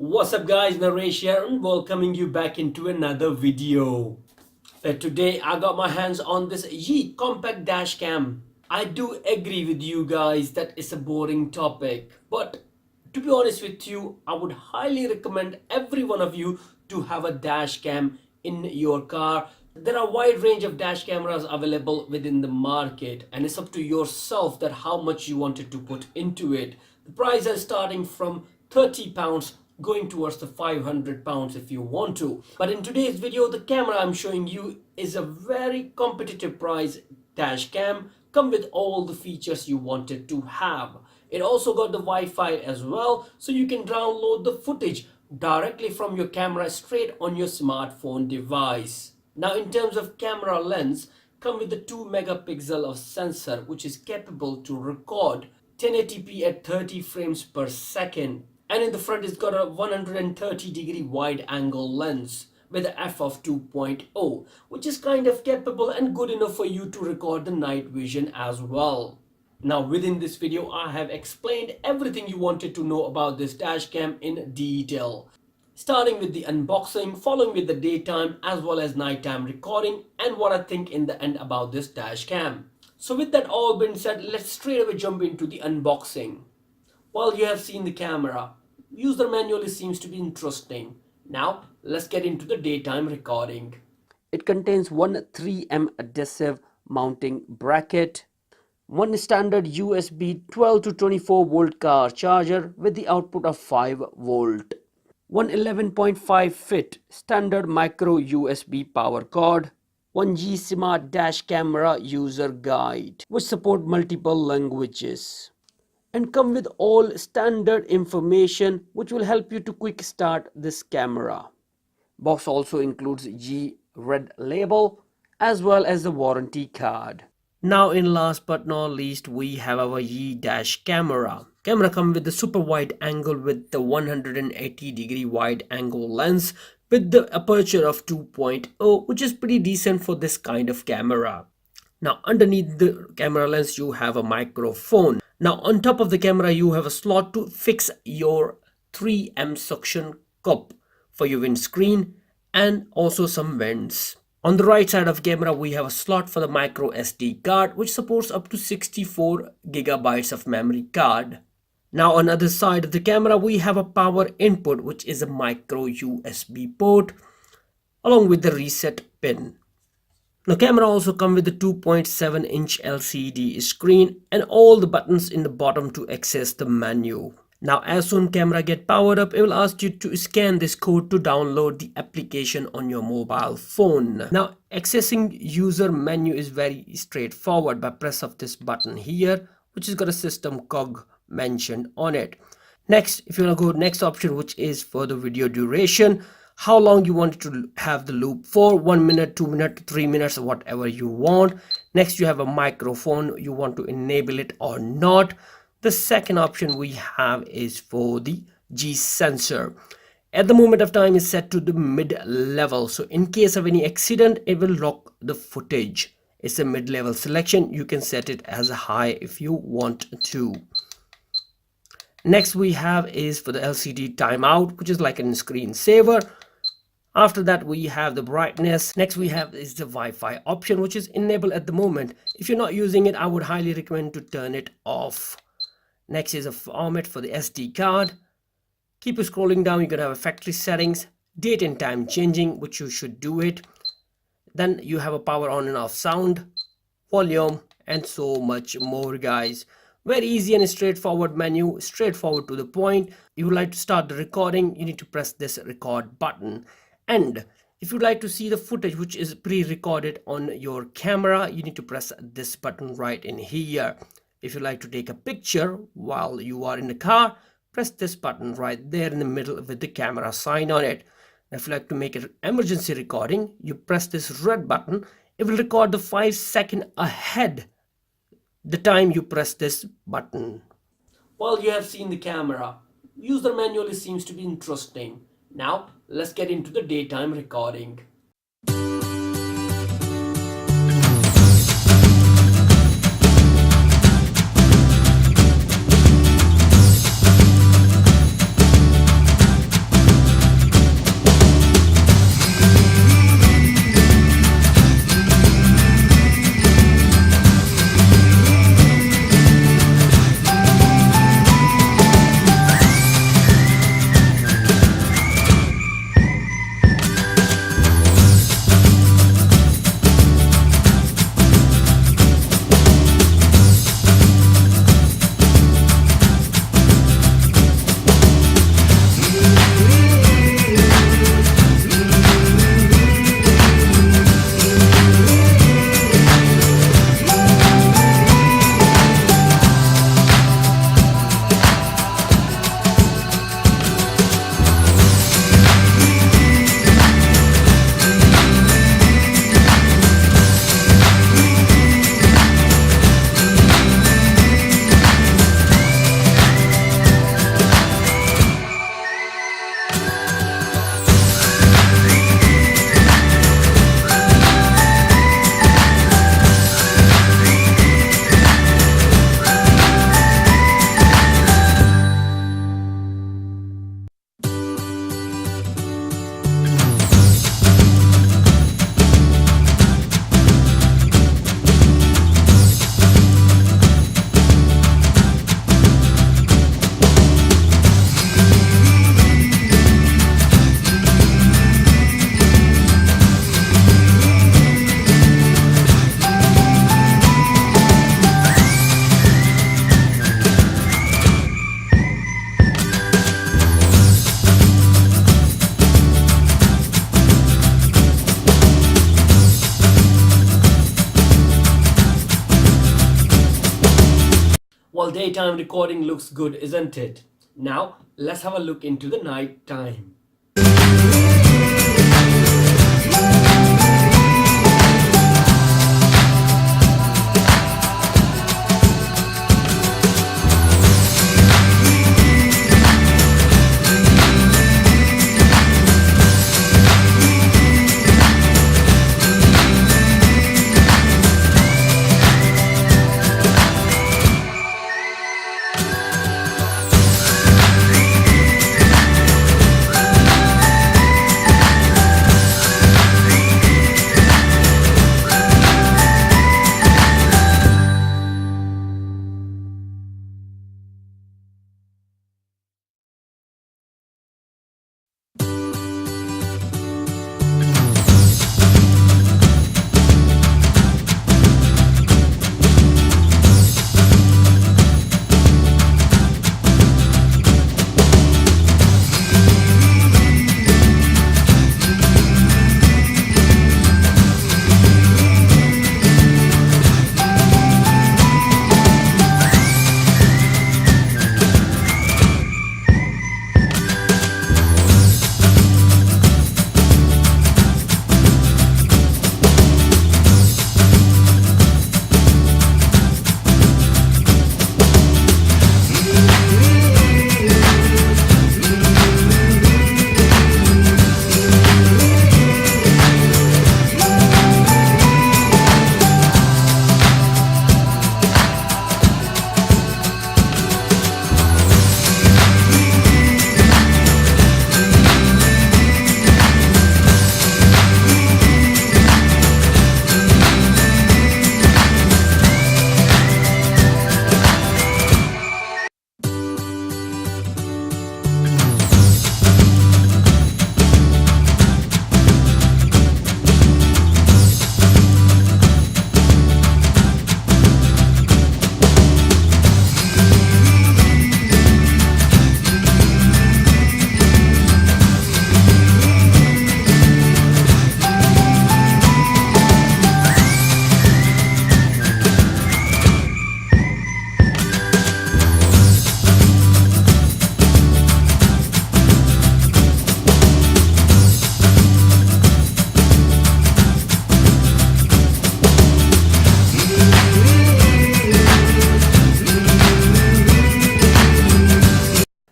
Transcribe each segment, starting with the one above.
What's up guys, Naresh here and welcoming you back into another video. Today I got my hands on this Yi compact dash cam. I do agree with you guys that it's a boring topic, but to be honest with you, I would highly recommend every one of you to have a dash cam in your car. There are a wide range of dash cameras available within the market, and it's up to yourself that how much you wanted to put into it. The price is starting from £30 going towards the £500 if you want to. But in today's video, the camera I'm showing you is a very competitive price dash cam, come with all the features you wanted to have. It also got the Wi-Fi as well, so you can download the footage directly from your camera straight on your smartphone device. Now in terms of camera lens, come with the 2 megapixel of sensor which is capable to record 1080p at 30 frames per second. And in the front it's got a 130-degree wide angle lens with a f of 2.0, which is kind of capable and good enough for you to record the night vision as well. Now within this video I have explained everything you wanted to know about this dash cam in detail. Starting with the unboxing, following with the daytime as well as nighttime recording and what I think in the end about this dash cam. So with that all being said, let's straight away jump into the unboxing. Well, you have seen the camera. User manual seems to be interesting. Now let's get into the daytime recording. It contains one 3M adhesive mounting bracket, one standard USB 12 to 24 volt car charger with the output of 5 volt, one 11.5 fit standard micro USB power cord, one G Smart dash camera user guide which support multiple languages, and come with all standard information which will help you to quick start this camera. Box also includes G red label as well as the warranty card. Now in last but not least, we have our Yi dash camera. Camera comes with the super wide angle with the 180-degree wide angle lens with the aperture of 2.0, which is pretty decent for this kind of camera. Now underneath the camera lens you have a microphone. Now on top of the camera you have a slot to fix your 3M suction cup for your windscreen and also some vents. On the right side of camera we have a slot for the micro SD card which supports up to 64 gigabytes of memory card. Now on the other side of the camera we have a power input which is a micro USB port along with the reset pin. The camera also comes with a 2.7-inch LCD screen and all the buttons in the bottom to access the menu. Now as soon camera get powered up, it will ask you to scan this code to download the application on your mobile phone. Now accessing user menu is very straightforward by press of this button here, which has got a system cog mentioned on it. Next, if you want to go next option, which is for the video duration, how long you want to have the loop for, 1 minute, 2 minutes, 3 minutes, whatever you want. Next you have a microphone, you want to enable it or not. The second option we have is for the G sensor. At the moment of time is set to the mid level, so in case of any accident it will lock the footage. It's a mid level selection, you can set it as high if you want to. Next we have is for the LCD timeout, which is like a screen saver. After that we have the brightness. Next we have is the Wi-Fi option, which is enabled at the moment. If you're not using it, I would highly recommend to turn it off. Next is a format for the SD card. Keep scrolling down, you're gonna have a factory settings, date and time changing, which you should do it. Then you have a power on and off sound, volume, and so much more, guys. Very easy and straightforward menu, straightforward to the point. You would like to start the recording, you need to press this record button. And if you'd like to see the footage which is pre-recorded on your camera, you need to press this button right in here. If you'd like to take a picture while you are in the car, press this button right there in the middle with the camera sign on it. If you'd like to make an emergency recording, you press this red button. It will record the 5 seconds ahead the time you press this button. Well, you have seen the camera. User manual seems to be interesting. Now let's get into the daytime recording. daytime recording looks good, isn't it? Now let's have a look into the night time.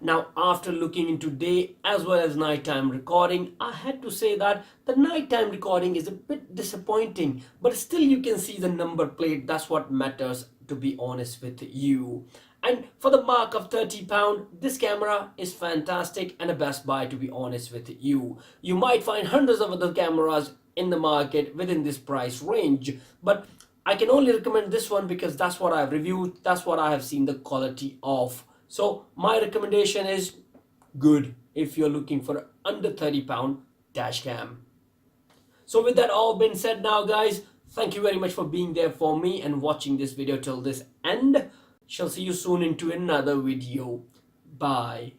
Now, after looking into day as well as nighttime recording, I had to say that the nighttime recording is a bit disappointing, but still you can see the number plate. That's what matters, to be honest with you. And for the mark of £30, this camera is fantastic and a best buy, to be honest with you. You might find hundreds of other cameras in the market within this price range, but I can only recommend this one because that's what I've reviewed, that's what I have seen the quality of. So my recommendation is good if you're looking for under £30 dash cam. So with that all been said now, guys, thank you very much for being there for me and watching this video till this end. Shall see you soon into another video. Bye.